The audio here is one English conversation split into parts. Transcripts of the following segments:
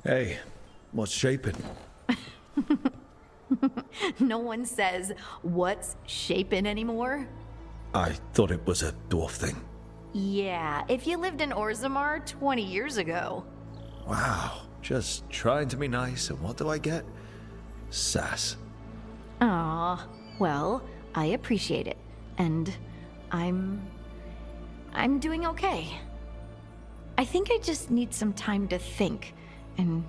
Hey, what's shaping? No one says, what's shaping anymore? I thought it was a dwarf thing. Yeah, if you lived in Orzammar 20 years ago. Wow, just trying to be nice, and what do I get? Sass. Aw, well, I appreciate it. And I'm doing okay. I think I just need some time to think and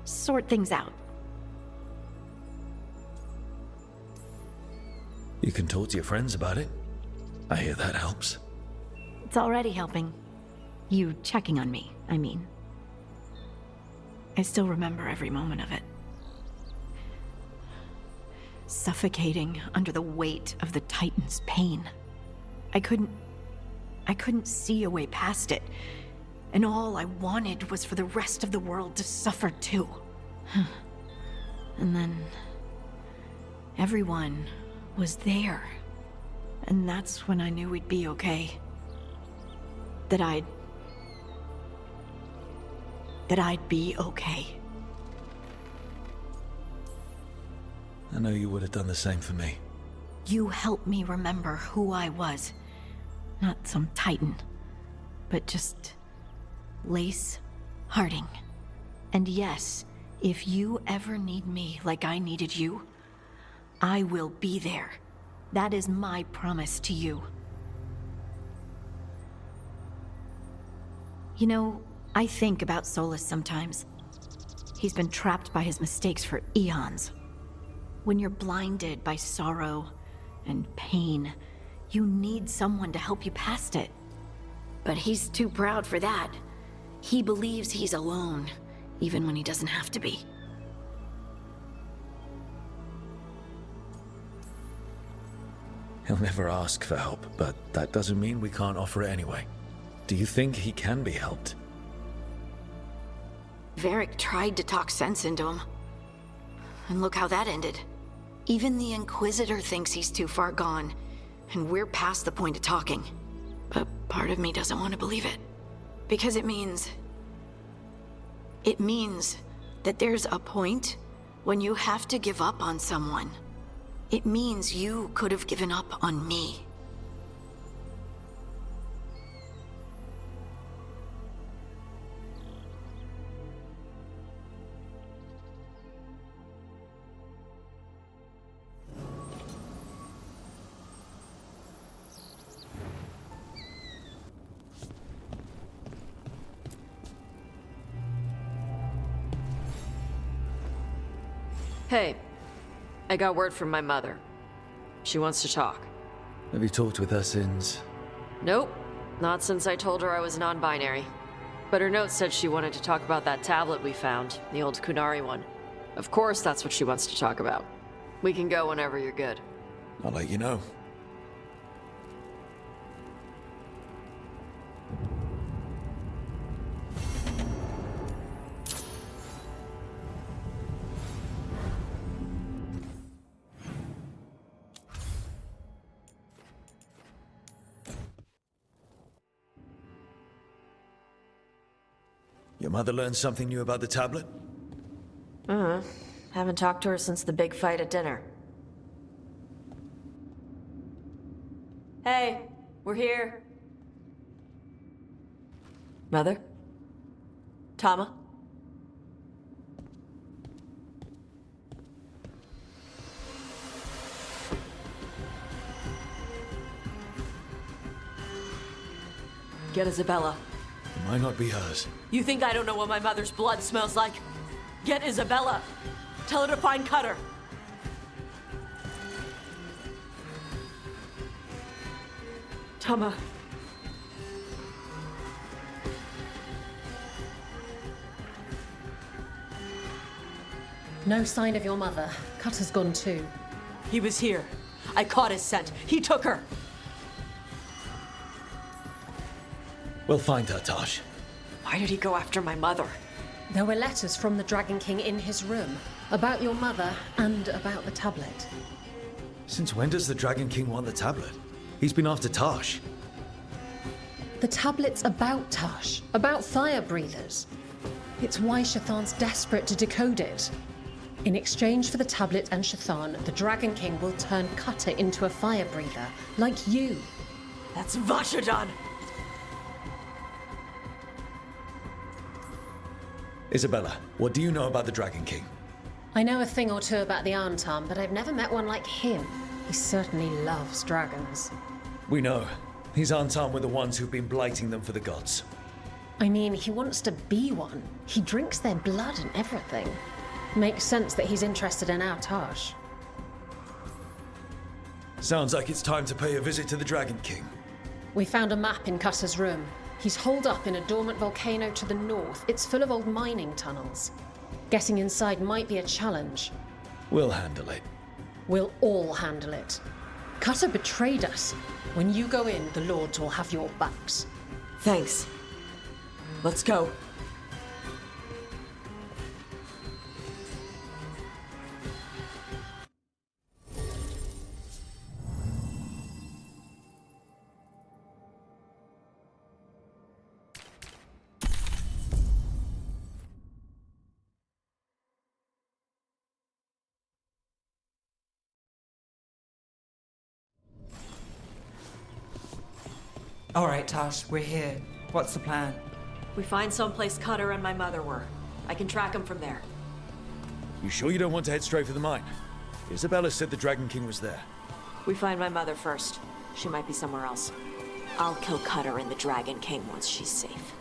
sort things out. You can talk to your friends about it. I hear that helps. It's already helping. You checking on me, I mean. I still remember every moment of it. Suffocating under the weight of the Titan's pain. I couldn't see a way past it. And all I wanted was for the rest of the world to suffer too. And then everyone was there. And that's when I knew we'd be okay. That I'd be okay. I know you would have done the same for me. You helped me remember who I was. Not some Titan, but just Lace Harding. And yes, if you ever need me like I needed you, I will be there. That is my promise to you. You know, I think about Solus sometimes. He's been trapped by his mistakes for eons. When you're blinded by sorrow and pain, you need someone to help you past it. But he's too proud for that. He believes he's alone, even when he doesn't have to be. He'll never ask for help, but that doesn't mean we can't offer it anyway. Do you think he can be helped? Varric tried to talk sense into him. And look how that ended. Even the Inquisitor thinks he's too far gone, and we're past the point of talking. But part of me doesn't want to believe it. Because it means that there's a point when you have to give up on someone. It means you could have given up on me. Hey, I got word from my mother. She wants to talk. Have you talked with her since? Nope, not since I told her I was non-binary. But her note said she wanted to talk about that tablet we found, the old Kunari one. Of course that's what she wants to talk about. We can go whenever you're good. I'll let you know. Your mother learned something new about the tablet? Haven't talked to her since the big fight at dinner. Hey, we're here. Mother? Tama? Get Isabella. It might not be hers. You think I don't know what my mother's blood smells like? Get Isabella. Tell her to find Cutter. Tama. No sign of your mother. Cutter's gone too. He was here. I caught his scent. He took her. We'll find her, Tosh. Why did he go after my mother? There were letters from the Dragon King in his room about your mother and about the tablet. Since when does the Dragon King want the tablet? He's been after Tosh. The tablet's about Tash, about fire breathers. It's why Shathan's desperate to decode it. In exchange for the tablet and Shathan, the Dragon King will turn Cutter into a fire breather, like you. That's Vashadan! Isabella, what do you know about the Dragon King? I know a thing or two about the Arntam, but I've never met one like him. He certainly loves dragons. We know. His Arntam were the ones who've been blighting them for the gods. I mean, he wants to be one. He drinks their blood and everything. Makes sense that he's interested in our Tash. Sounds like it's time to pay a visit to the Dragon King. We found a map in Cutter's room. He's holed up in a dormant volcano to the north. It's full of old mining tunnels. Getting inside might be a challenge. We'll handle it. We'll all handle it. Cutter betrayed us. When you go in, the Lords will have your backs. Thanks. Let's go. All right, Tash, we're here. What's the plan? We find someplace Cutter and my mother were. I can track them from there. You sure you don't want to head straight for the mine? Isabella said the Dragon King was there. We find my mother first. She might be somewhere else. I'll kill Cutter and the Dragon King once she's safe.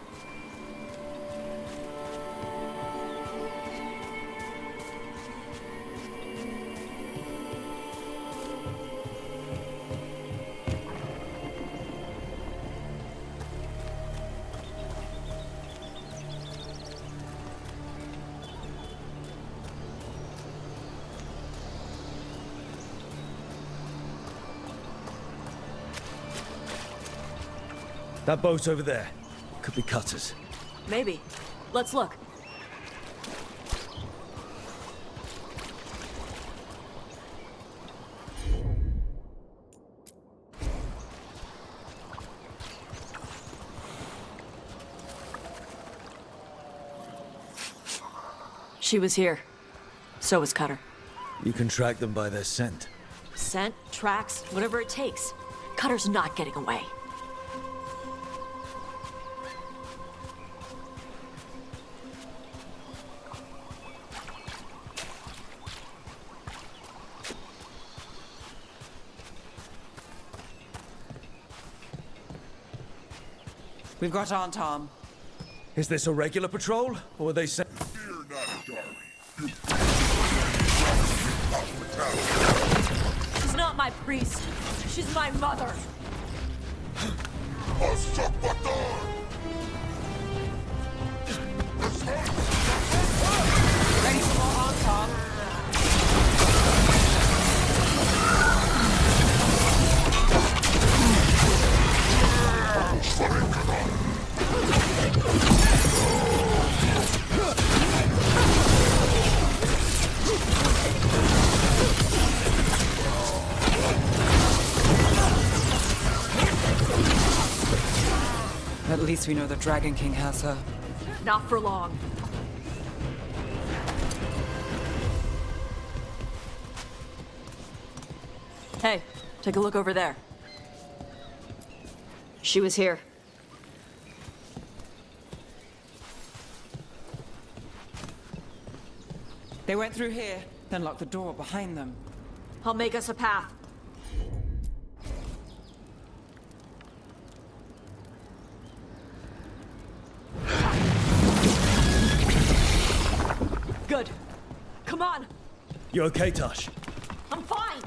That boat over there. Could be Cutter's. Maybe. Let's look. She was here. So was Cutter. You can track them by their scent. Scent, tracks, whatever it takes. Cutter's not getting away. We've got Aunt Tom. Is this a regular patrol, or are they sent? Fear not, darling. She's not my priest. She's my mother. Ready for more Aunt Tom? At least we know the Dragon King has her. Not for long. Hey, take a look over there. She was here. They went through here, then locked the door behind them. I'll make us a path. Good. Come on. You okay, Tosh? I'm fine.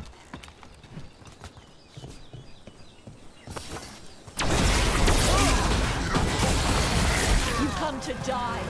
You come to die.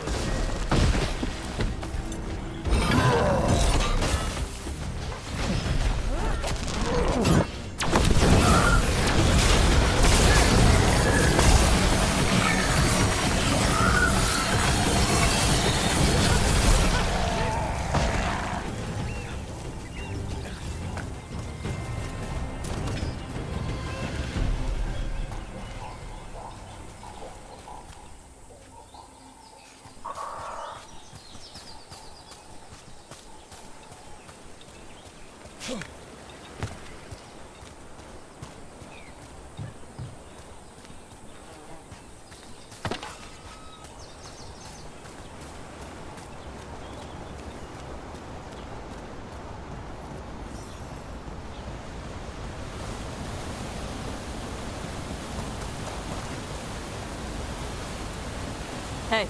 Hey,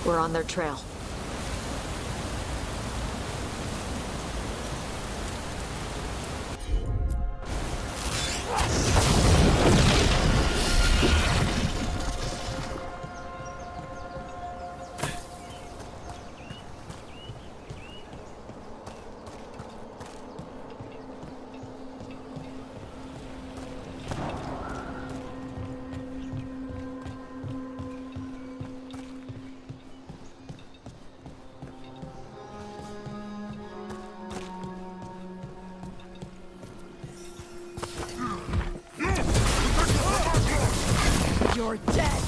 we're on their trail. You're dead!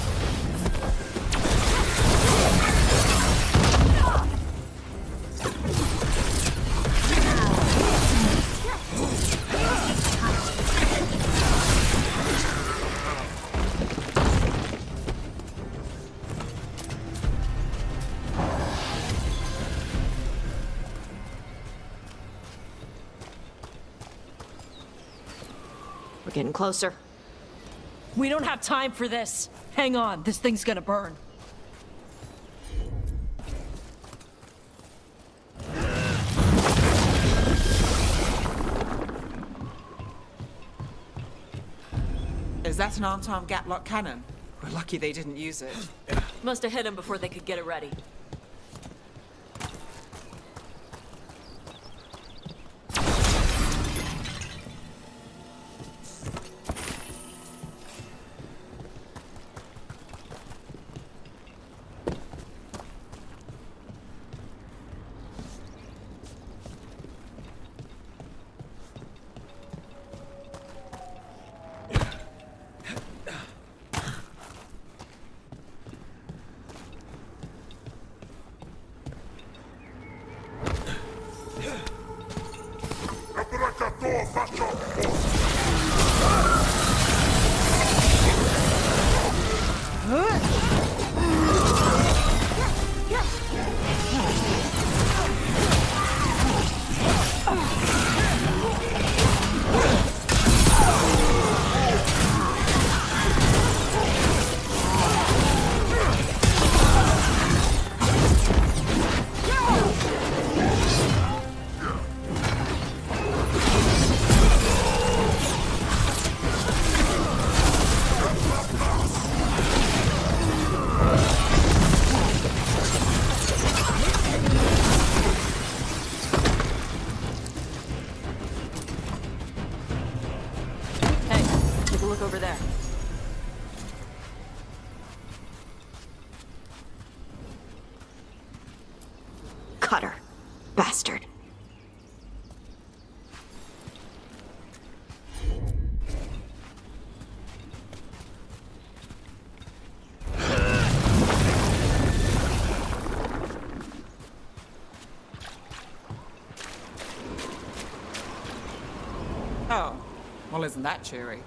We're getting closer. We don't have time for this. Hang on, this thing's gonna burn. Is that an arm-arm gap-lock cannon? We're lucky they didn't use it. Must have hit him before they could get it ready. Over there. Cutter. Bastard. Oh, well, isn't that cheery?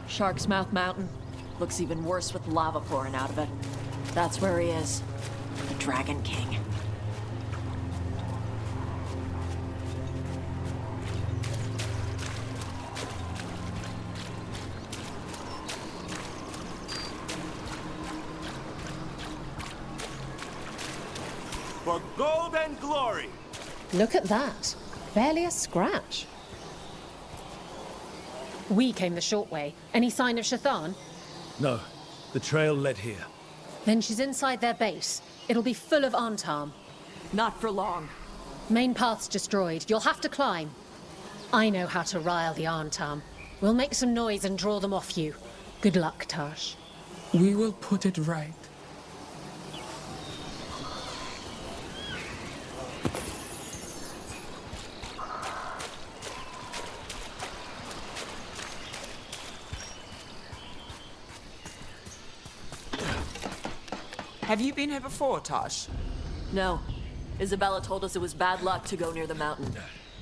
Shark's Mouth Mountain. Looks even worse with lava pouring out of it. That's where he is. The Dragon King. For gold and glory! Look at that. Barely a scratch. We came the short way. Any sign of Shathan? No, the trail led here. Then she's inside their base. It'll be full of Antam. Not for long. Main path's destroyed. You'll have to climb. I know how to rile the Antam. We'll make some noise and draw them off you. Good luck, Tash. We will put it right. Have you been here before, Tash? No. Isabella told us it was bad luck to go near the mountain.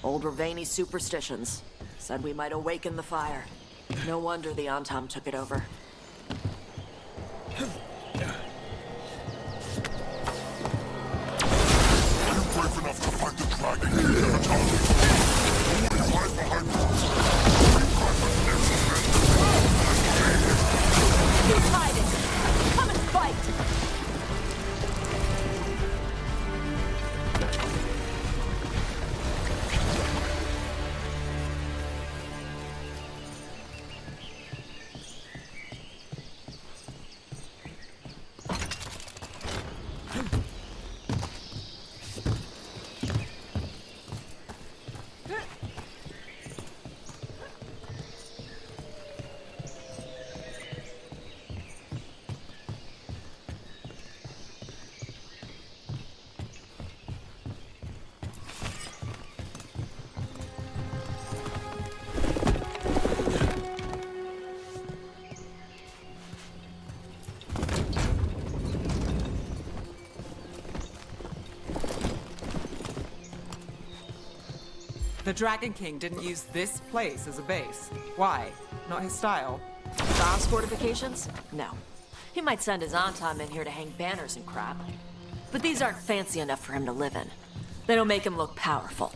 Old Ravani superstitions. Said we might awaken the fire. No wonder the Antam took it over. Are you brave enough to fight the dragon? Never tell me. Always right behind us. Keep hiding! Come and fight! Dragon King didn't use this place as a base. Why? Not his style. Bronze fortifications? No. He might send his Antom in here to hang banners and crap. But these aren't fancy enough for him to live in. They don't make him look powerful.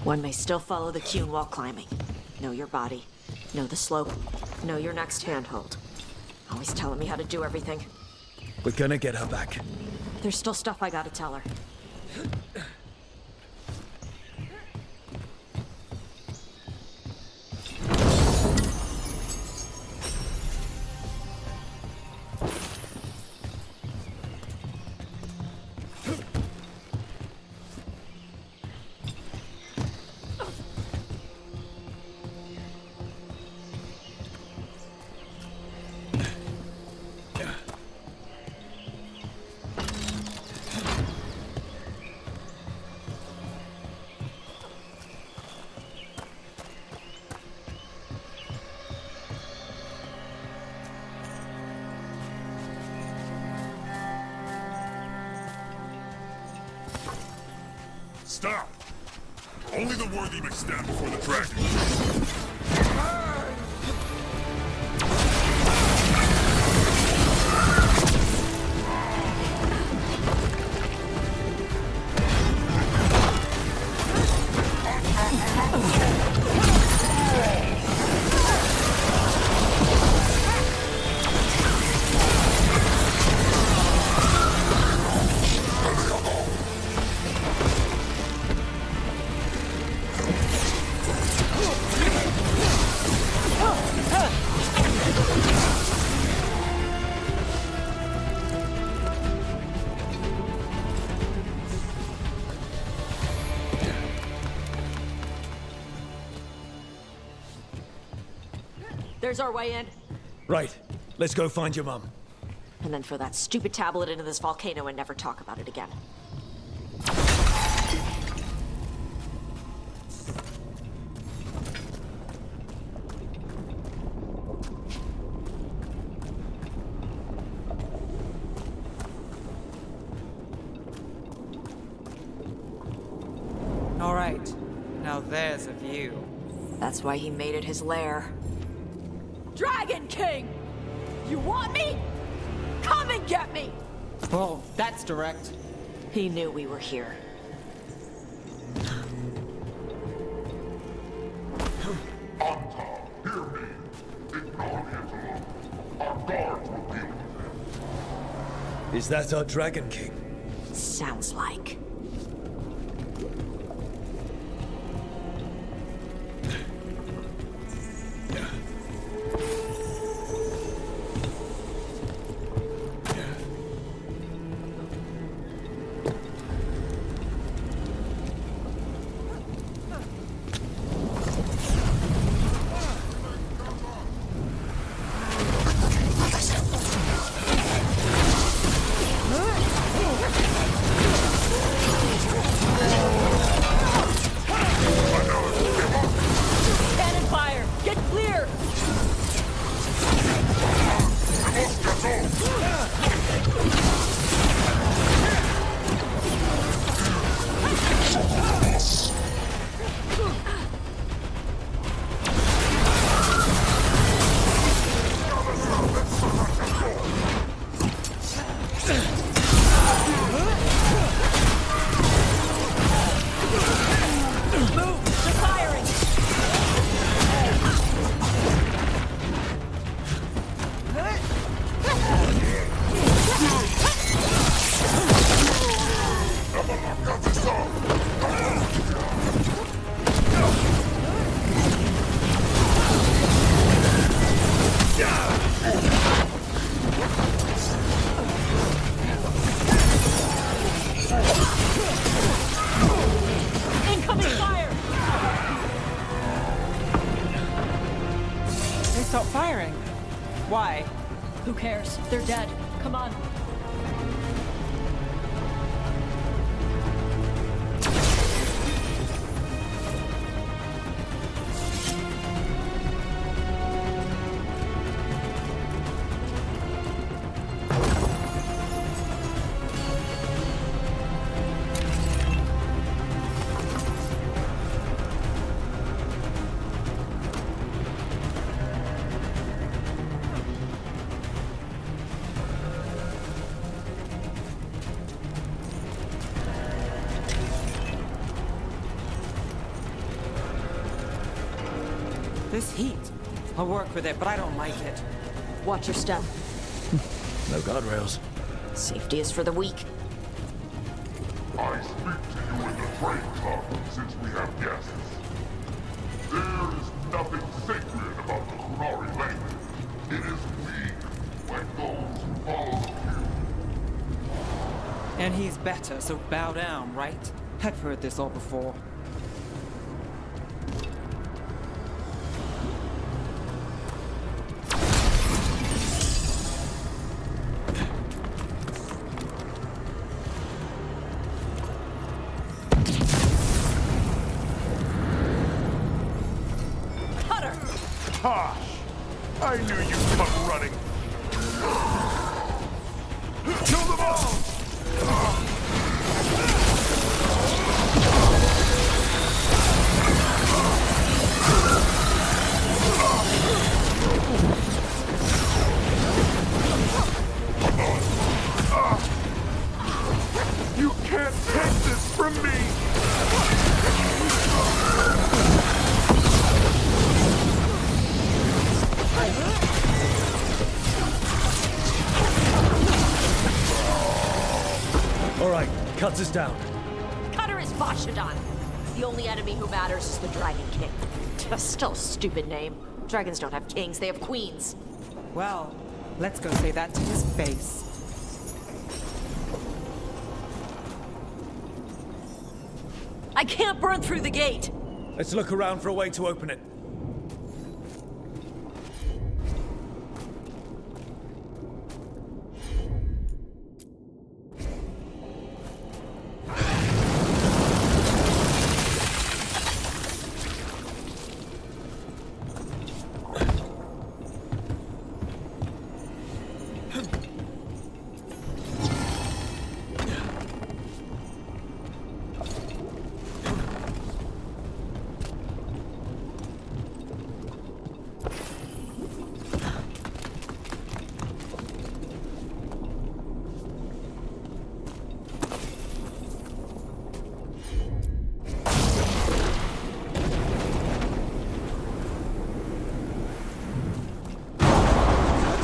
One may still follow the Cune while climbing. Know your body, know the slope, know your next handhold. Always telling me how to do everything. We're gonna get her back. There's still stuff I gotta tell her. Stop! Only the worthy may stand before the dragon. There's our way in. Right. Let's go find your mum. And then throw that stupid tablet into this volcano and never talk about it again. All right. Now there's a view. That's why he made it his lair. Dragon King! You want me? Come and get me! Whoa, that's direct. He knew we were here. Antar, hear me. Ignore him alone. Our guards will deal with him. Is that our Dragon King? Sounds like. Incoming fire! They stopped firing. Why? Who cares? They're dead. Come on. This heat. I'll work with it, but I don't like it. Watch your step. No guardrails. Safety is for the weak. I speak to you in the train club since we have guests. There is nothing sacred about the Kunari language. It is weak like those who follow the few. And he's better, so bow down, right? I've heard this all before. Tosh! I knew you'd come running. Kill them all! You can't take this from me! All right, cut us down. Cutter is Vashadan. The only enemy who matters is the Dragon King. Still a stupid name. Dragons don't have kings, they have queens. Well, let's go say that to his face. I can't burn through the gate! Let's look around for a way to open it.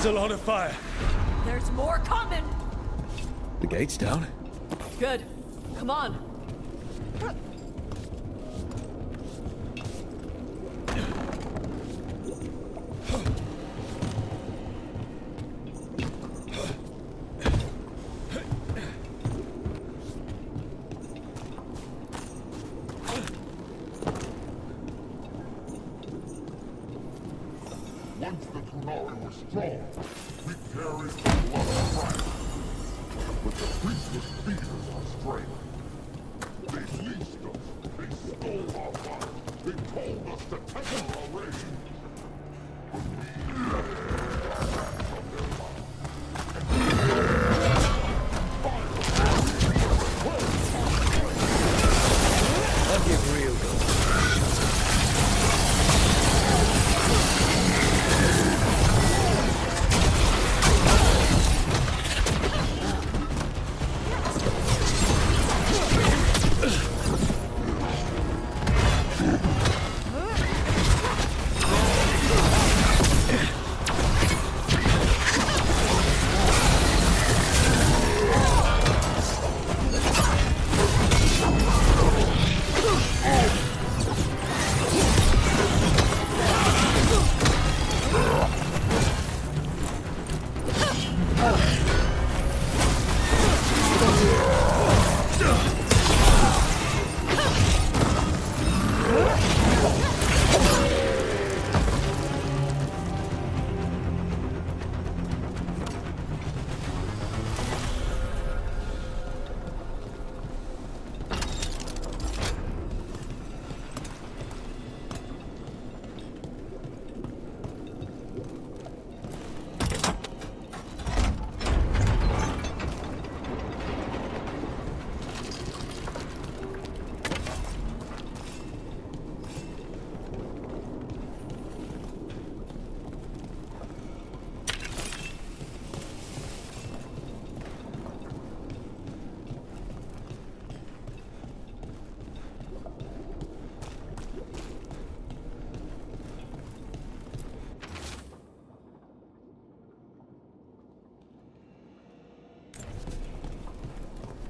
That's a lot of fire. There's more coming! The gate's down. Good. Come on. Once the Kunari were strong, we carried the blood of Christ. But the priestless feeders our strength. They leased us. They stole our lives. They told us to temper our rage. But we left from their I'll give real good.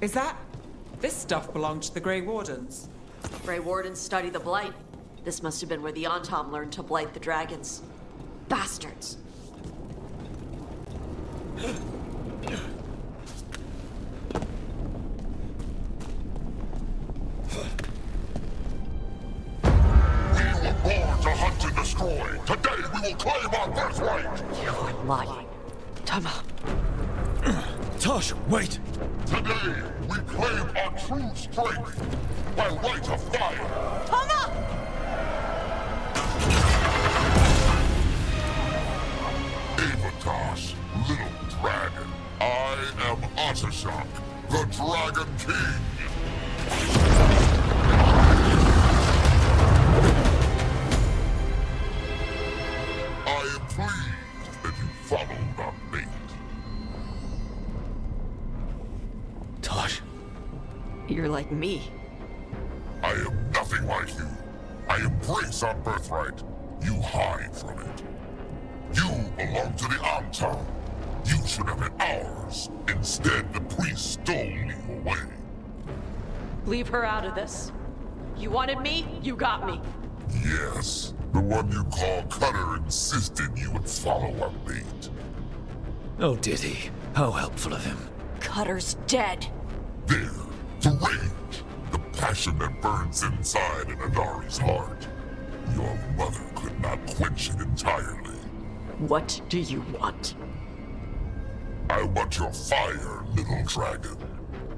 Is that... This stuff belonged to the Grey Wardens. Grey Wardens study the Blight. This must have been where the Antom learned to blight the dragons. Bastards. We were born to hunt and destroy. Today we will claim our birthright. You are lying. Tama. Tosh, wait! Today we claim our true strength by right of fire. Tama! Avatosh, little dragon. I am Ottershock, the Dragon King. I am pleased that you followed our mate. Tosh, You're like me. I am nothing like you. I embrace our birthright. You hide from it. You belong to the Antam. You should have been ours. Instead, the priest stole you away. Leave her out of this. You wanted me, you got me. Yes, the one you call Cutter insisted you would follow our mate. oh did he? How helpful of him. Cutter's dead. There, the rage, the passion that burns inside an Adari's heart. Your mother could not quench it entirely. What do you want? I want your fire, little dragon.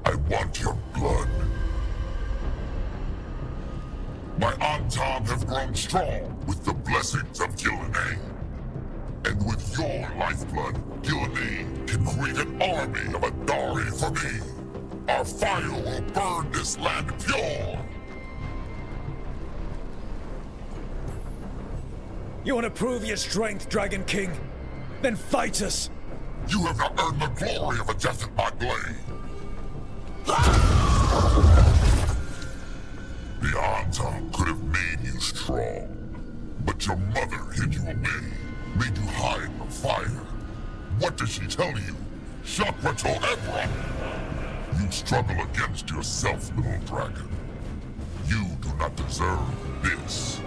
I want your blood. My Antam have grown strong with the blessings of Gillenane. And with your lifeblood, Gillenane can create an army of Adari for me. Our fire will burn this land pure. You want to prove your strength, Dragon King? Then fight us! You have not earned the glory of a death at my blade. The Antam could have made you strong, but your mother hid you away, made you hide from fire. What did she tell you? Chakra Ebra! You struggle against yourself, little dragon. You do not deserve this.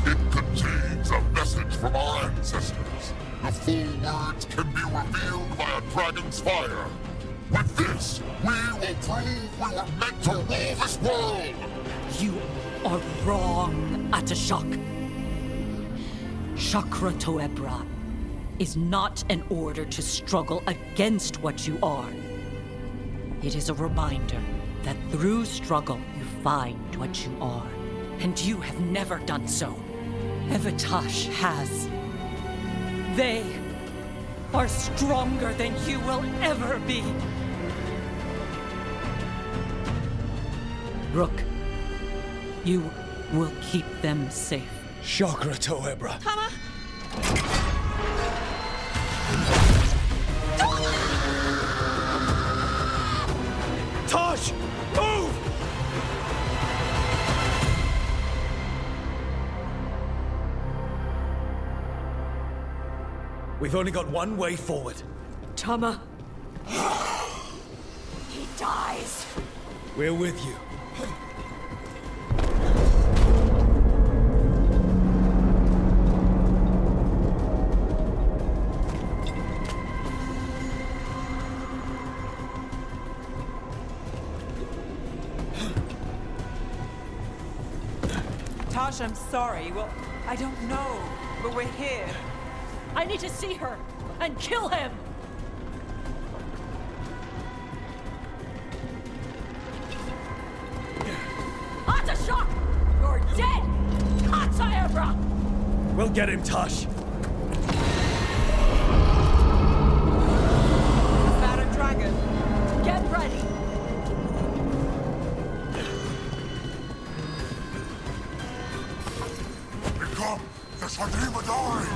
It contains a message from our ancestors. The full words can be revealed by a dragon's fire. With this, we will prove we were meant to rule this world! You are wrong, Atashok. Chakra Toebra is not an order to struggle against what you are. It is a reminder that through struggle you find what you are. And you have never done so. Evatash has. They are stronger than you will ever be. Rook, you will keep them safe. Chakra Toebra. Tama! Tosh! Move! We've only got one way forward. Tama. He dies. We're with you. Tosh, I'm sorry. Well, I don't know, but we're here. I need to see her and kill him. Atashok! You're dead! Kataebra! We'll get him, Tosh. Is that a dragon? Get ready. Become the Shadim Adari!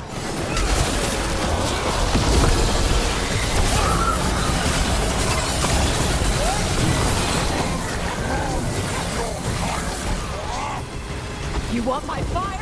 You want my fire?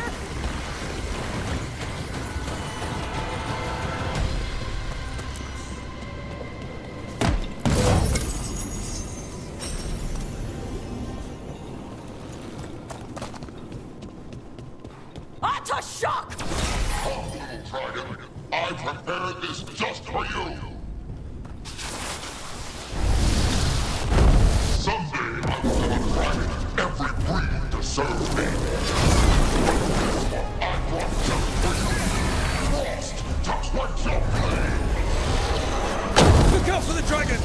prepared this just for you. Someday I will have a dragon. Every breed deserves me. I brought just for you. Frost to quench your flame. Look out for the dragon!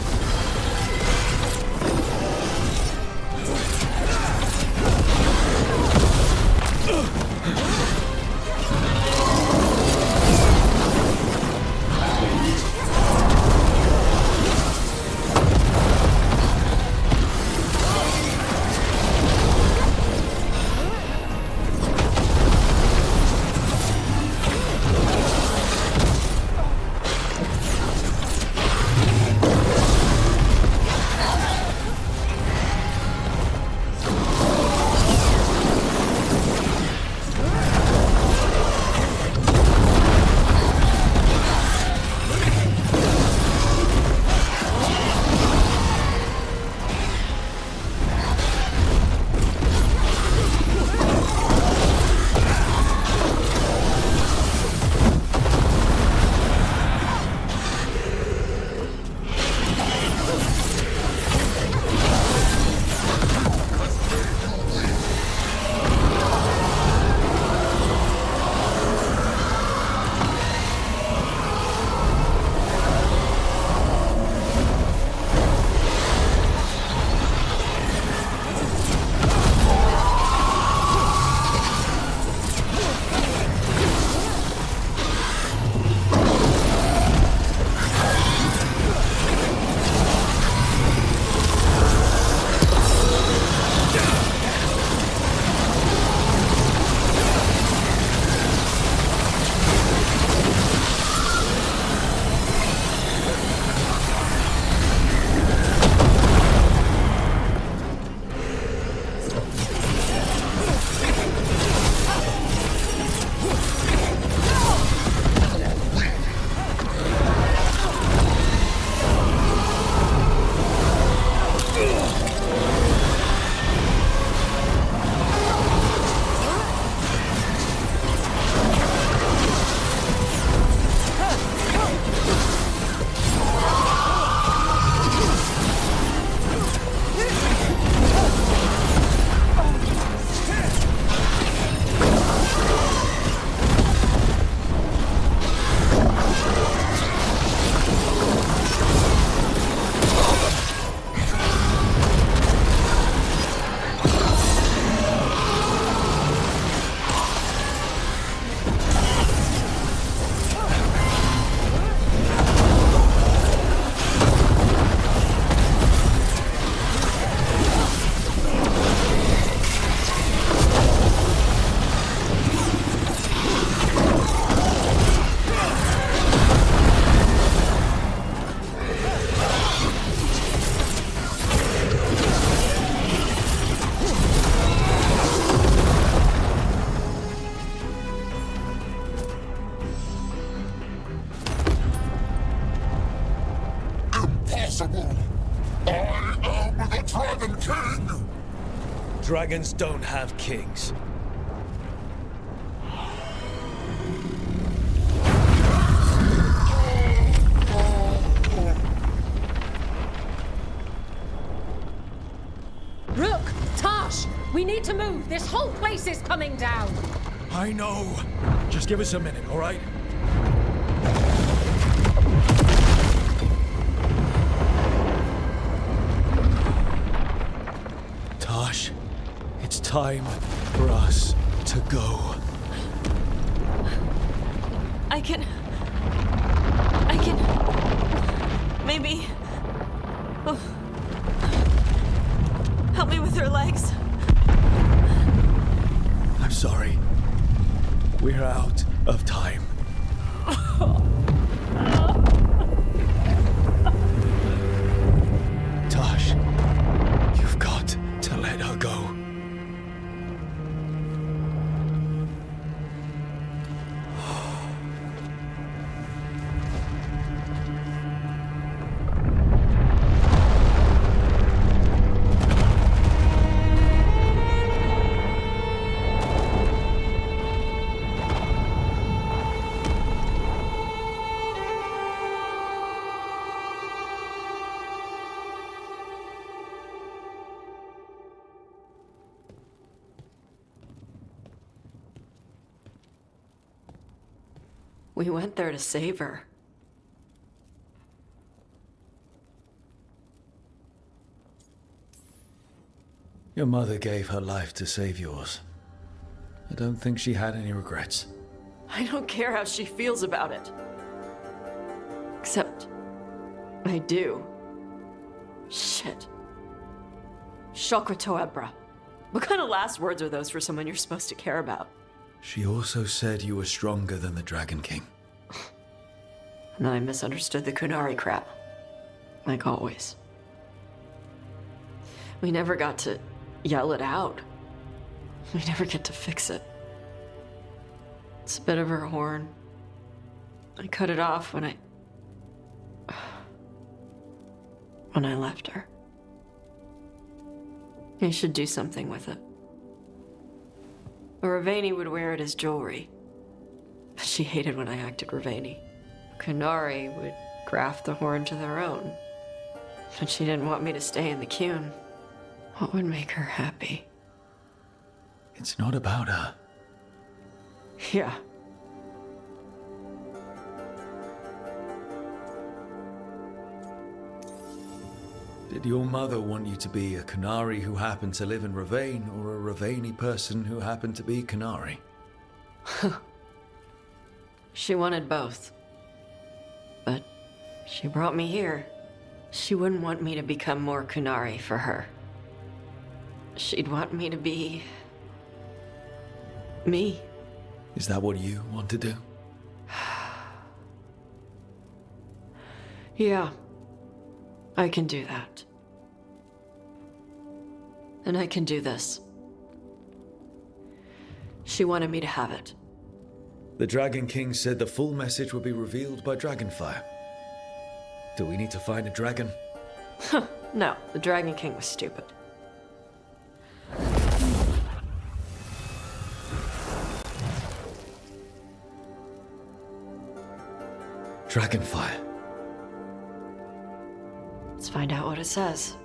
Dragons don't have kings. Rook! Tash! We need to move! This whole place is coming down! I know. Just give us a minute, all right? Tash, it's time for us to go. I can... Maybe... Oh. Help me with her legs. I'm sorry. We're out of time. Tash, you've got to let her go. We went there to save her. Your mother gave her life to save yours. I don't think she had any regrets. I don't care how she feels about it. Except, I do. Shit. Shokratoebra. What kind of last words are those for someone you're supposed to care about? She also said you were stronger than the Dragon King. And I misunderstood the Kunari crap. Like always. We never got to yell it out. We never get to fix it. It's a bit of her horn. I cut it off when I left her. I should do something with it. Ravani would wear it as jewelry. But she hated when I acted Ravani. Kunari would graft the horn to their own. But she didn't want me to stay in the Qun. What would make her happy? It's not about her. Yeah. Did your mother want you to be a Kunari who happened to live in Ravane, or a Ravani person who happened to be Kunari? She wanted both. But she brought me here. She wouldn't want me to become more Kunari for her. She'd want me to be... me. Is that what you want to do? Yeah. I can do that. And I can do this. She wanted me to have it. The Dragon King said the full message would be revealed by Dragonfire. Do we need to find a dragon? No, the Dragon King was stupid. Dragonfire. Let's find out what it says.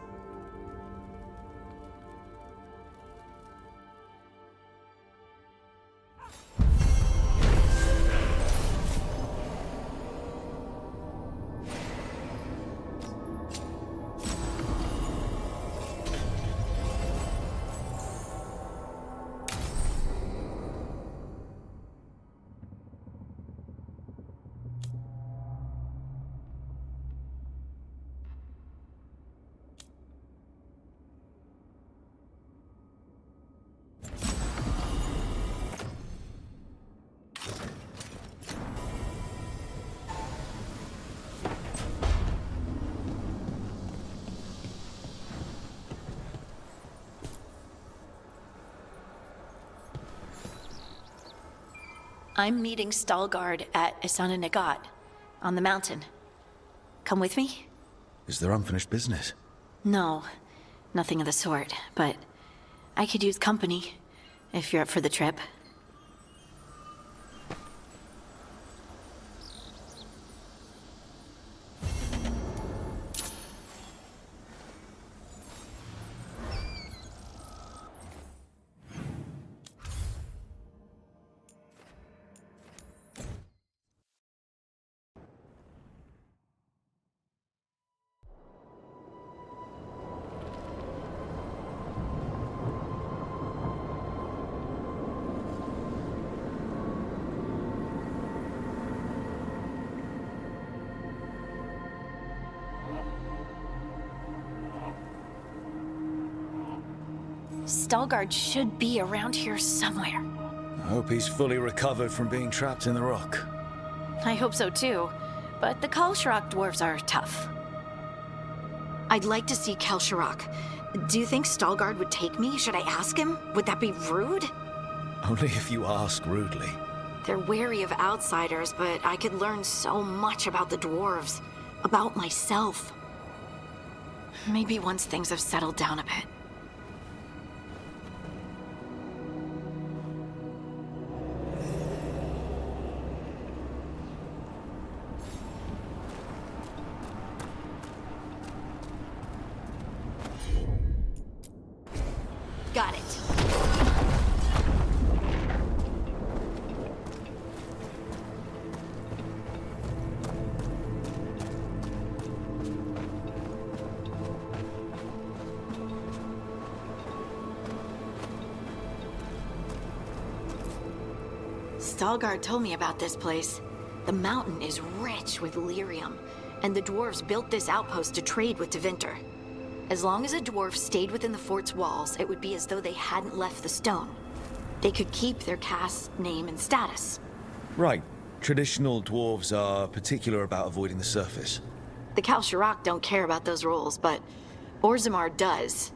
I'm meeting Stalgard at Isana Nagat, on the mountain. Come with me? Is there unfinished business? No, nothing of the sort, but I could use company, if you're up for the trip. Stalgard should be around here somewhere. I hope he's fully recovered from being trapped in the rock. I hope so too, but the Kalsharak dwarves are tough. I'd like to see Kalsharak. Do you think Stalgard would take me? Should I ask him? Would that be rude? Only if you ask rudely. They're wary of outsiders, but I could learn so much about the dwarves. About myself. Maybe once things have settled down a bit. Got it. Stalgard told me about this place. The mountain is rich with lyrium, and the dwarves built this outpost to trade with Tevinter. As long as a dwarf stayed within the fort's walls, it would be as though they hadn't left the stone. They could keep their caste name and status. Right. Traditional dwarves are particular about avoiding the surface. The Kalsharak don't care about those rules, but Orzammar does.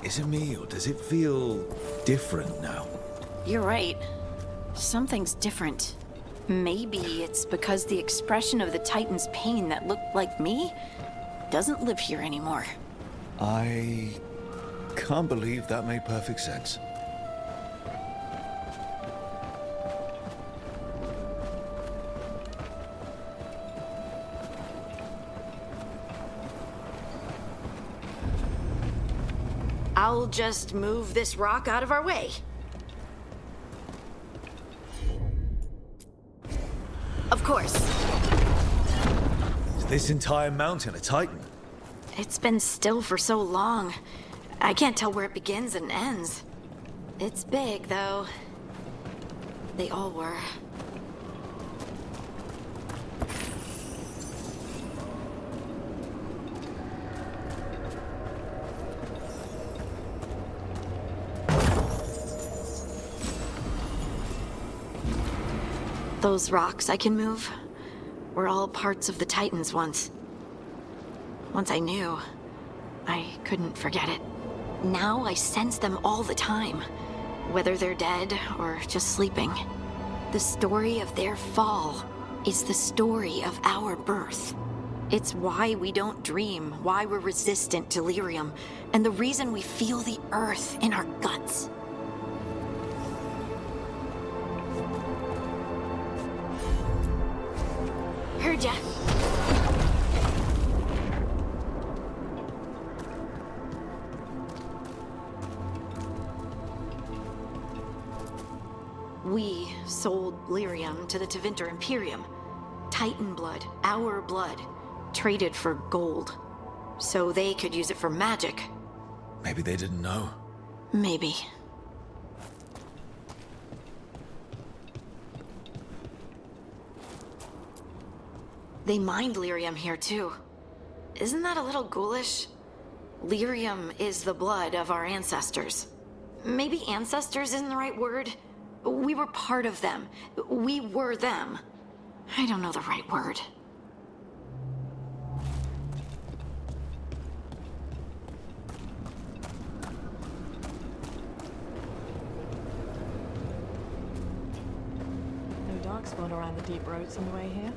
Is it me, or does it feel different now? You're right. Something's different. Maybe it's because the expression of the Titan's pain that looked like me doesn't live here anymore. I can't believe that made perfect sense. I'll just move this rock out of our way. Of course. Is this entire mountain a Titan? It's been still for so long. I can't tell where it begins and ends. It's big, though. They all were. Those rocks I can move were all parts of the Titans once. Once I knew, I couldn't forget it. Now I sense them all the time, whether they're dead or just sleeping. The story of their fall is the story of our birth. It's why we don't dream, why we're resistant to lyrium, and the reason we feel the earth in our guts. Heard ya. We sold lyrium to the Tevinter Imperium. Titan blood, our blood, traded for gold. So they could use it for magic. Maybe they didn't know. Maybe. They mined lyrium here too. Isn't that a little ghoulish? Lyrium is the blood of our ancestors. Maybe ancestors isn't the right word. We were part of them. We were them. I don't know the right word. No darkspawn around the deep roads on the way here.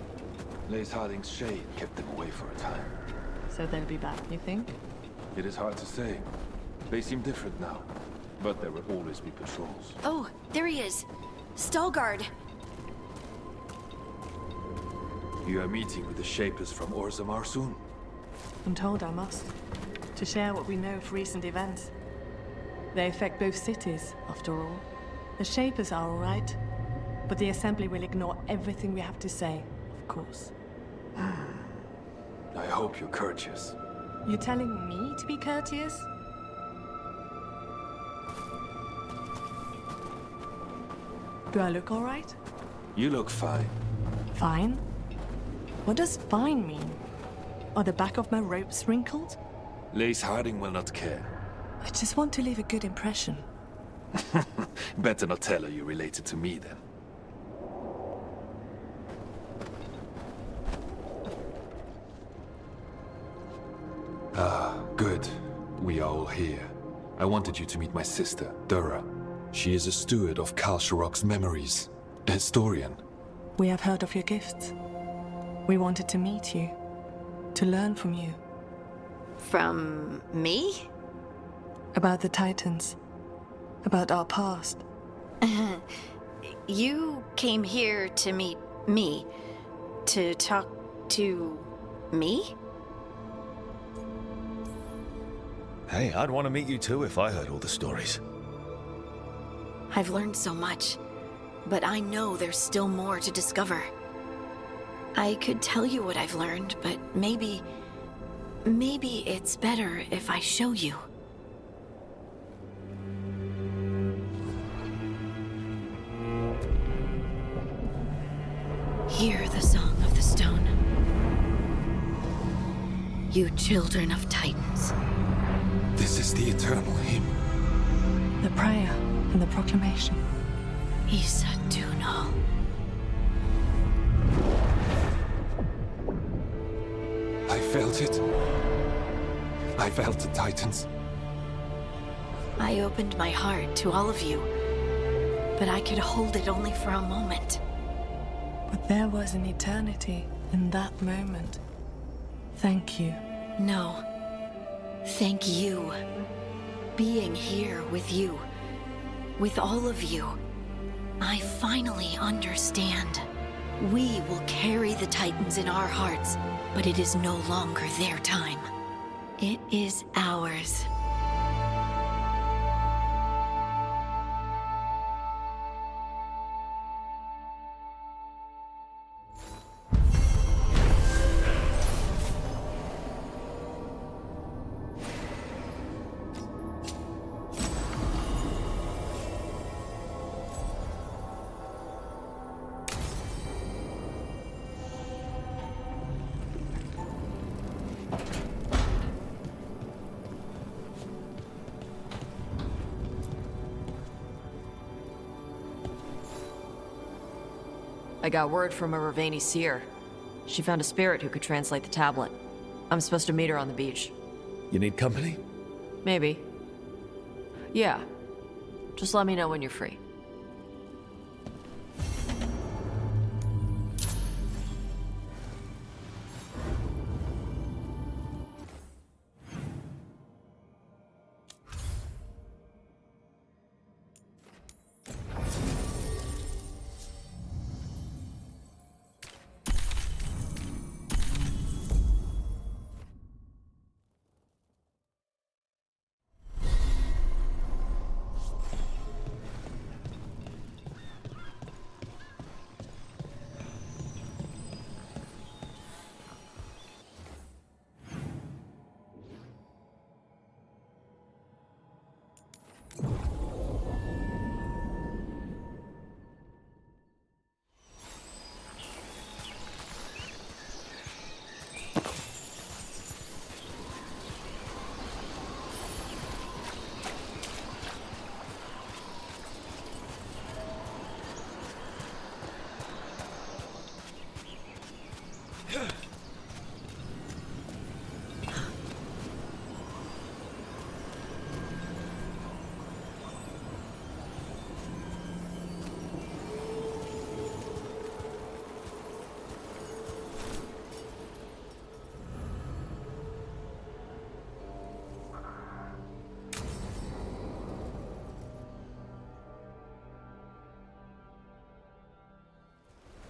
Lace Harding's shade kept them away for a time. So they'll be back, you think? It is hard to say. They seem different now, but there will always be patrols. Oh, there he is. Stalgard. You are meeting with the Shapers from Orzammar soon? I'm told I must. To share what we know of recent events. They affect both cities, after all. The Shapers are all right, but the Assembly will ignore everything we have to say, of course. I hope you're courteous. You're telling me to be courteous? Do I look all right? You look fine. Fine? What does fine mean? Are the back of my ropes wrinkled? Lace Harding will not care. I just want to leave a good impression. Better not tell her you're related to me then. Ah, good. We are all here. I wanted you to meet my sister, Dura. She is a steward of Kalsharok's memories. A historian. We have heard of your gifts. We wanted to meet you. To learn from you. From me? About the Titans. About our past. You came here to meet me. To talk to me? Hey, I'd want to meet you too if I heard all the stories. I've learned so much, but I know there's still more to discover. I could tell you what I've learned, but maybe it's better if I show you. Hear the song of the stone. You children of Titans. This is the eternal hymn. The prayer and the proclamation. Isa Dunal. I felt it. I felt the Titans. I opened my heart to all of you, but I could hold it only for a moment. But there was an eternity in that moment. Thank you. No. Thank you. Being here with you, with all of you, I finally understand. We will carry the Titans in our hearts, but it is no longer their time. It is ours. I got word from a Ravani seer. She found a spirit who could translate the tablet. I'm supposed to meet her on the beach. You need company? Maybe. Yeah. Just let me know when you're free.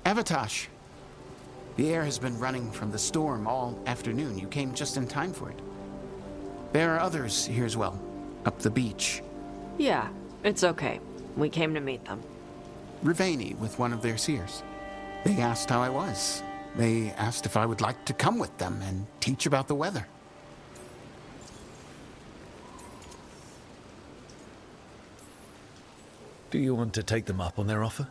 Avatosh! The air has been running from the storm all afternoon. You came just in time for it. There are others here as well, up the beach. Yeah, it's okay. We came to meet them. Ravani with one of their seers. They asked how I was. They asked if I would like to come with them and teach about the weather. Do you want to take them up on their offer?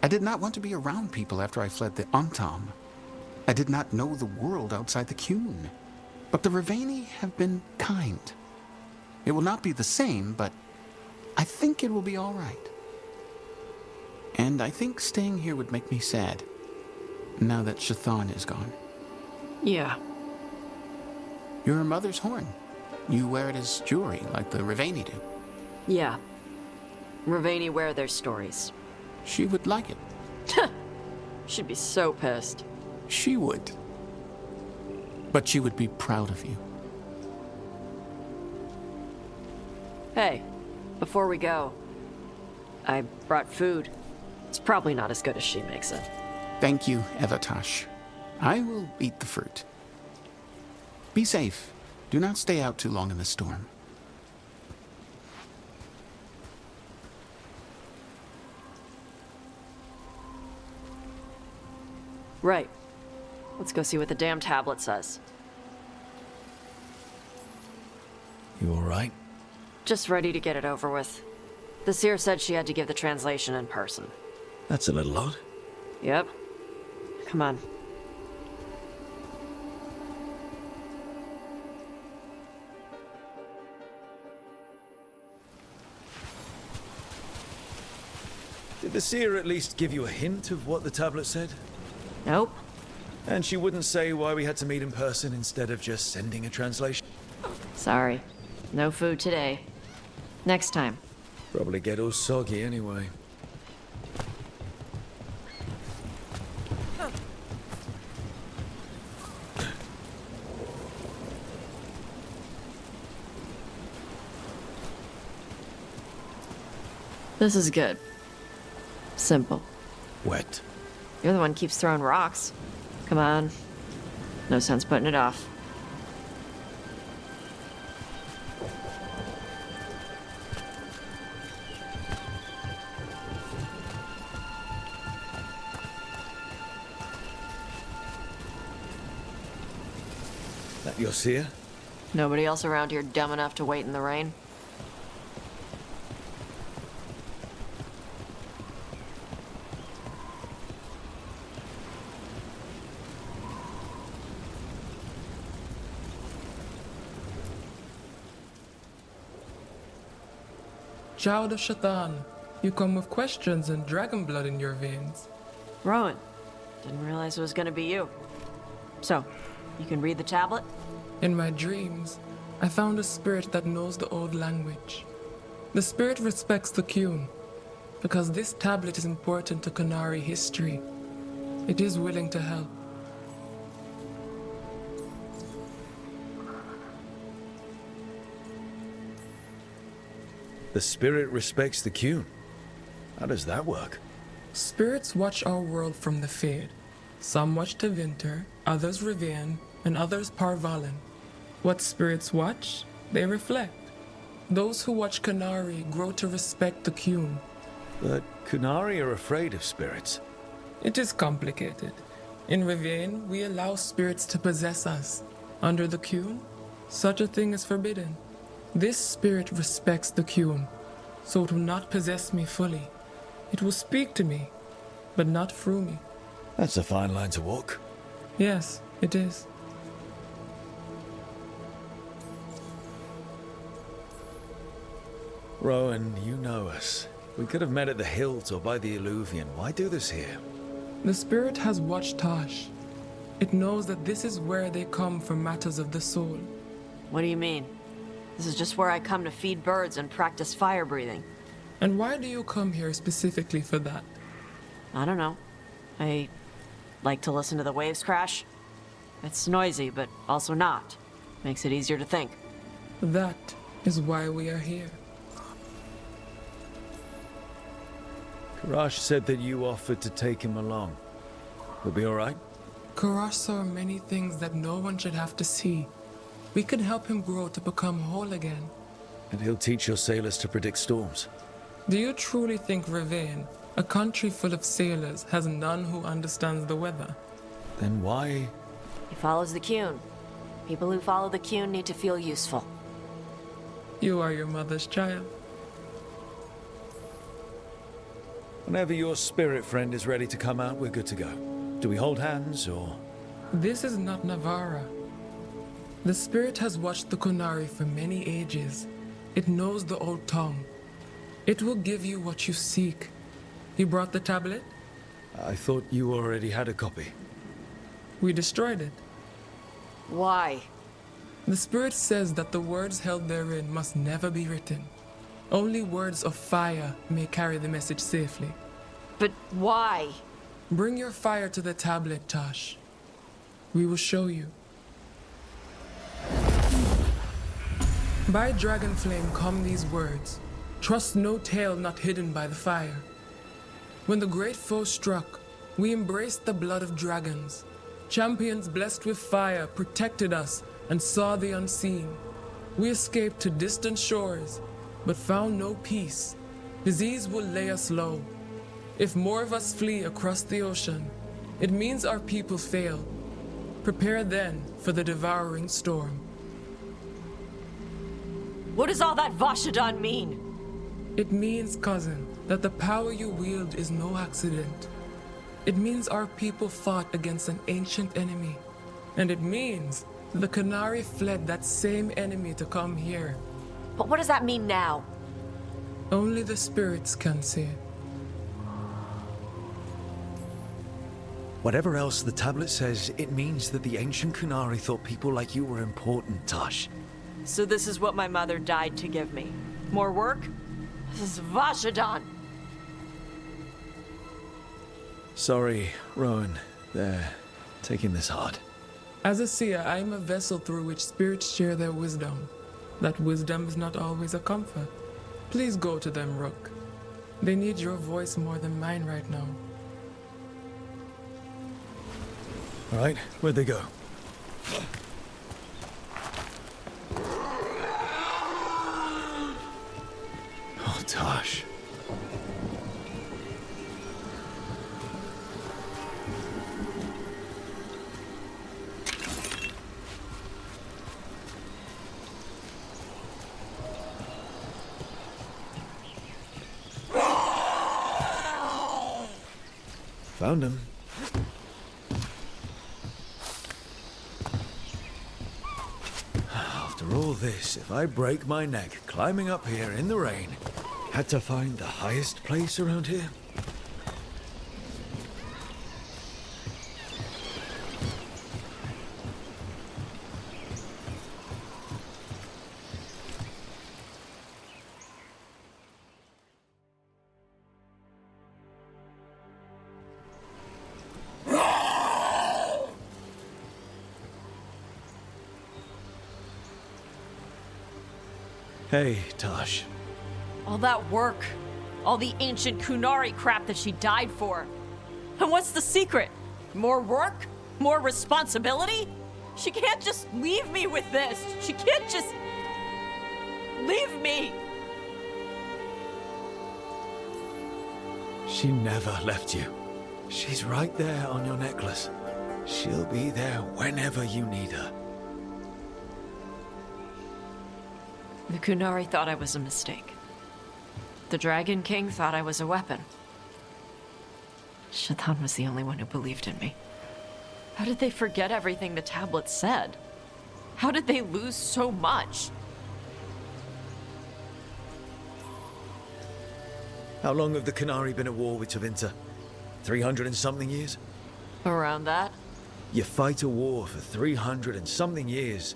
I did not want to be around people after I fled the Antam. I did not know the world outside the Qun. But the Ravani have been kind. It will not be the same, but I think it will be all right. And I think staying here would make me sad, now that Shathan is gone. Yeah. Your mother's horn. You wear it as jewelry, like the Ravani do. Yeah. Ravani wear their stories. She would like it. She'd be so pissed. She would. But she would be proud of you. Hey, before we go, I brought food. It's probably not as good as she makes it. Thank you, Avatosh. I will eat the fruit. Be safe. Do not stay out too long in the storm. Right. Let's go see what the damn tablet says. You alright? Just ready to get it over with. The seer said she had to give the translation in person. That's a little odd. Yep. Come on. Did the seer at least give you a hint of what the tablet said? Nope. And she wouldn't say why we had to meet in person instead of just sending a translation? Sorry. No food today. Next time. Probably get all soggy anyway. This is good. Simple. Wet. You're the one who keeps throwing rocks. Come on. No sense putting it off. That your seer? Nobody else around here dumb enough to wait in the rain? Child of Shaitan, you come with questions and dragon blood in your veins. Rowan. Didn't realize it was gonna be you. So, you can read the tablet? In my dreams, I found a spirit that knows the old language. The spirit respects the Qun, because this tablet is important to Qunari history. It is willing to help. The spirit respects the Qun. How does that work? Spirits watch our world from the Fade. Some watch Tevinter, others Rivian, and others Parvalin. What spirits watch, they reflect. Those who watch Qunari grow to respect the Qun. But Qunari are afraid of spirits. It is complicated. In Rivian, we allow spirits to possess us. Under the Qun, such a thing is forbidden. This spirit respects the Qun, so it will not possess me fully. It will speak to me, but not through me. That's a fine line to walk. Yes, it is. Rowan, you know us. We could have met at the Hilt or by the Alluvion. Why do this here? The spirit has watched Tosh. It knows that this is where they come for matters of the soul. What do you mean? This is just where I come to feed birds and practice fire breathing. And why do you come here specifically for that? I don't know. I like to listen to the waves crash. It's noisy, but also not. Makes it easier to think. That is why we are here. Karash said that you offered to take him along. We'll be alright? Karash saw many things that no one should have to see. We could help him grow to become whole again. And he'll teach your sailors to predict storms. Do you truly think Rivain, a country full of sailors, has none who understands the weather? Then why? He follows the Qun. People who follow the Qun need to feel useful. You are your mother's child. Whenever your spirit friend is ready to come out, we're good to go. Do we hold hands, or...? This is not Navara. The spirit has watched the Qunari for many ages. It knows the old tongue. It will give you what you seek. You brought the tablet? I thought you already had a copy. We destroyed it. Why? The spirit says that the words held therein must never be written. Only words of fire may carry the message safely. But why? Bring your fire to the tablet, Tosh. We will show you. By dragon flame come these words. Trust no tale not hidden by the fire. When the great foe struck, we embraced the blood of dragons. Champions blessed with fire protected us and saw the unseen. We escaped to distant shores, but found no peace. Disease will lay us low. If more of us flee across the ocean, it means our people fail. Prepare then for the devouring storm. What does all that Vashadan mean? It means, cousin, that the power you wield is no accident. It means our people fought against an ancient enemy. And it means the Qunari fled that same enemy to come here. But what does that mean now? Only the spirits can say. Whatever else the tablet says, it means that the ancient Qunari thought people like you were important, Tash. So this is what my mother died to give me. More work? This is Vashadan! Sorry, Rowan. They're taking this hard. As a seer, I am a vessel through which spirits share their wisdom. That wisdom is not always a comfort. Please go to them, Rook. They need your voice more than mine right now. All right, where'd they go? Oh, Tash. Found him. After all this, if I break my neck climbing up here in the rain, had to find the highest place around here? Hey, Tash. All that work, all the ancient Qunari crap that she died for. And what's the secret? More work? More responsibility? She can't just leave me with this. She can't just leave me. She never left you. She's right there on your necklace. She'll be there whenever you need her. The Qunari thought I was a mistake. The Dragon King thought I was a weapon. Shaitan was the only one who believed in me. How did they forget everything the tablet said? How did they lose so much? How long have the Qunari been at war with Tevinter? 300 and something years? Around that? You fight a war for 300 and something years.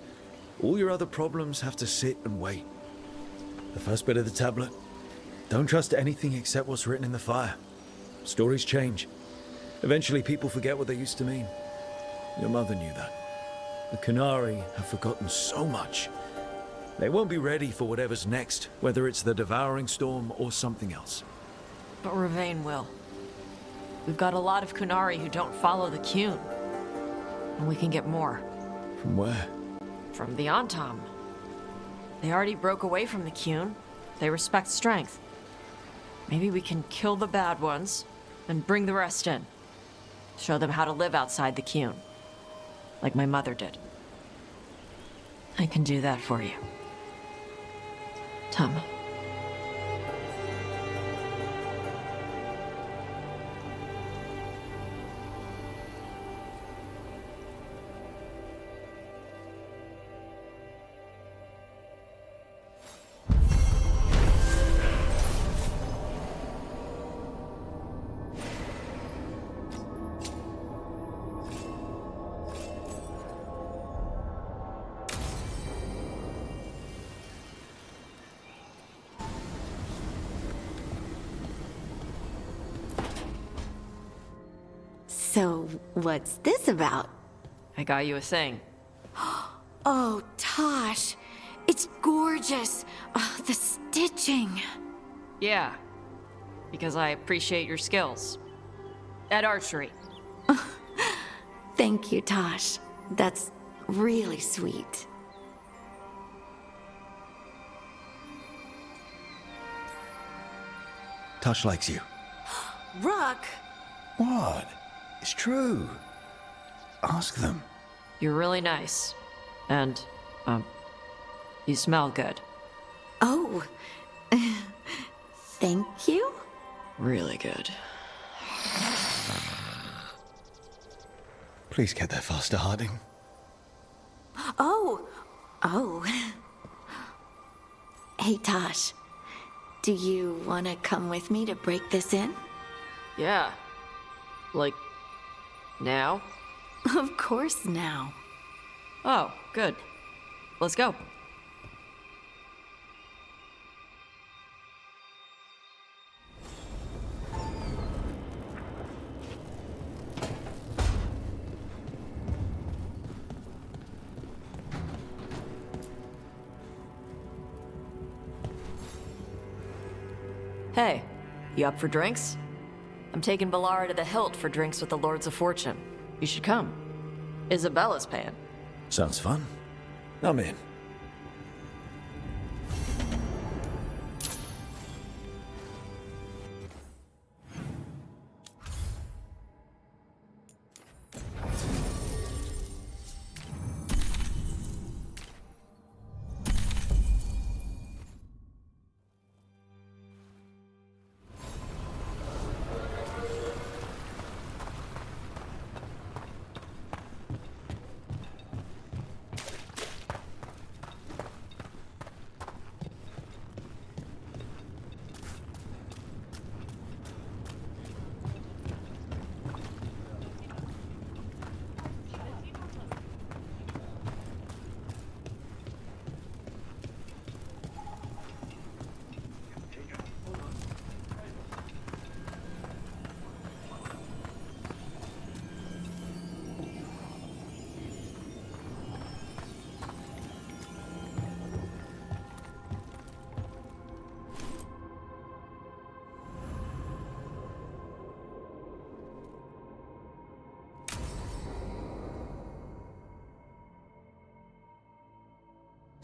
All your other problems have to sit and wait. The first bit of the tablet. Don't trust anything except what's written in the fire. Stories change. Eventually people forget what they used to mean. Your mother knew that. The Qunari have forgotten so much. They won't be ready for whatever's next, whether it's the devouring storm or something else. But Ravain will. We've got a lot of Qunari who don't follow the Qun. And we can get more. From where? From the Antam. They already broke away from the Qun. They respect strength. Maybe we can kill the bad ones and bring the rest in. Show them how to live outside the Qun. Like my mother did. I can do that for you. Tama. So, what's this about? I got you a thing. Oh, Tosh. It's gorgeous. Oh, the stitching. Yeah. Because I appreciate your skills. At archery. Thank you, Tosh. That's Really sweet. Tosh likes you. Rock! What? It's true. Ask them. You're really nice. And, you smell good. Oh. Thank you? Really good. Please get there faster, Harding. Oh. Hey, Tosh. Do you want to come with me to break this in? Yeah. Like, now? Of course now. Oh, good. Let's go. Hey, you up for drinks? I'm taking Valara to the Hilt for drinks with the Lords of Fortune. You should come. Isabella's paying. Sounds fun. I'm in.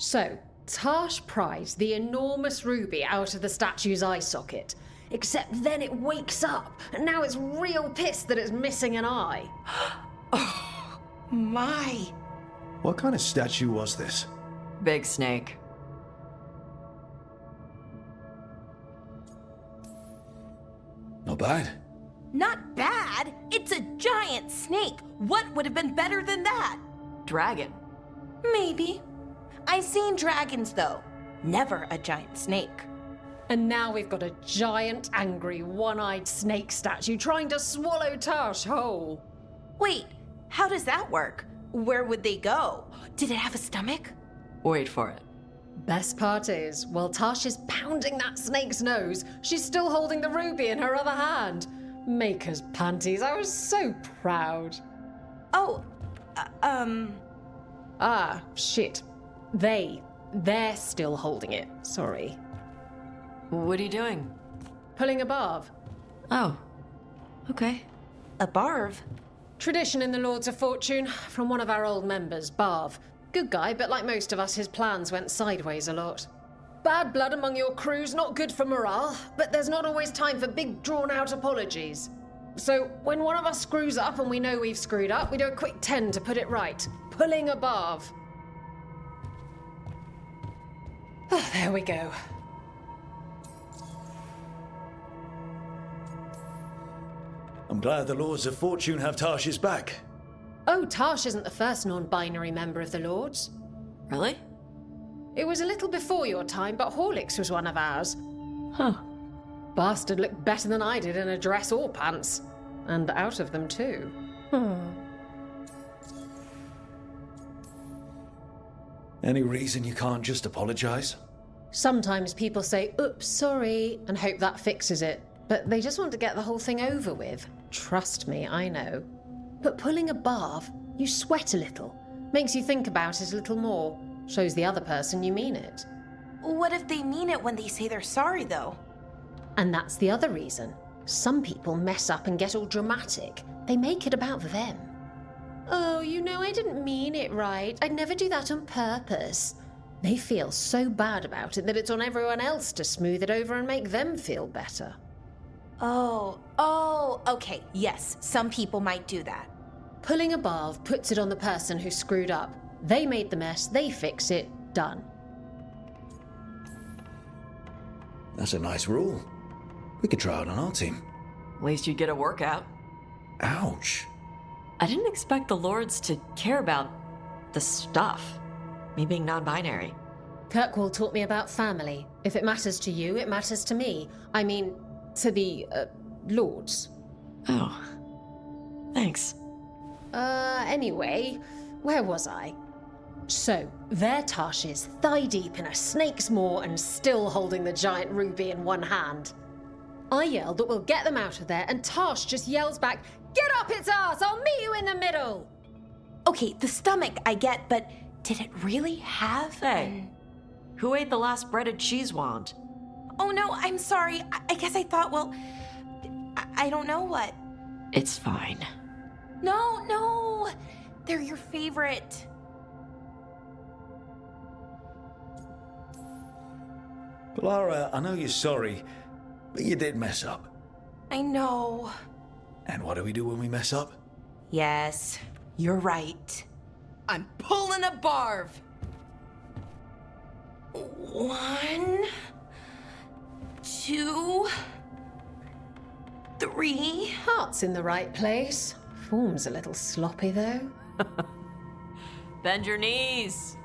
So, Tash pries the enormous ruby out of the statue's eye socket. Except then it wakes up, and now it's real pissed that it's missing an eye. Oh, my. What kind of statue was this? Big snake. Not bad. Not bad. It's a giant snake. What would have been better than that? Dragon. Maybe. I've seen dragons, though. Never a giant snake. And now we've got a giant, angry, one-eyed snake statue trying to swallow Tash whole. Wait, how does that work? Where would they go? Did it have a stomach? Wait for it. Best part is, while Tash is pounding that snake's nose, she's still holding the ruby in her other hand. Maker's panties, I was so proud. Oh, Ah, shit. They're still holding it. Sorry. What are you doing? Pulling a barb. Oh. Okay. A barb? Tradition in the Lords of Fortune, from one of our old members, Barv. Good guy, but like most of us, his plans went sideways a lot. Bad blood among your crew's not good for morale, but there's not always time for big, drawn-out apologies. So, when one of us screws up and we know we've screwed up, we do a quick 10 to put it right. Pulling a Barv. Oh, there we go. I'm glad the Lords of Fortune have Tash's back. Oh, Tash isn't the first non-binary member of the Lords. Really? It was a little before your time, but Horlicks was one of ours. Huh. Bastard looked better than I did in a dress or pants. And out of them, too. Any reason you can't just apologize? Sometimes people say, oops, sorry, and hope that fixes it. But they just want to get the whole thing over with. Trust me, I know. But pulling a barb, you sweat a little. Makes you think about it a little more. Shows the other person you mean it. What if they mean it when they say they're sorry, though? And that's the other reason. Some people mess up and get all dramatic. They make it about them. Oh, you you know I didn't mean it right. I'd never do that on purpose. They feel so bad about it that it's on everyone else to smooth it over and make them feel better. Oh, okay. Yes, some people might do that. Pulling a barb puts it on the person who screwed up. They made the mess, they fix it, done. That's a nice rule. We could try it on our team. At least you'd get a workout. Ouch. I didn't expect the Lords to care about the stuff. Me being non-binary. Kirkwall taught me about family. If it matters to you, it matters to me. I mean, to the, Lords. Oh. Thanks. Anyway, where was I? So, there Tash is, thigh-deep in a snake's maw and still holding the giant ruby in one hand. I yell that we'll get them out of there, and Tash just yells back, "Get up its ass! I'll meet you in the middle!" Okay, the stomach I get, but did it really have Hey, who ate the last breaded cheese wand? Oh no, I'm sorry. I guess I thought, well, I don't know what. It's fine. No, they're your favorite. Lara, I know you're sorry, but you did mess up. I know. And what do we do when we mess up? Yes, you're right. I'm pulling a barv. 1, 2, 3. Heart's in the right place. Form's a little sloppy, though. Bend your knees.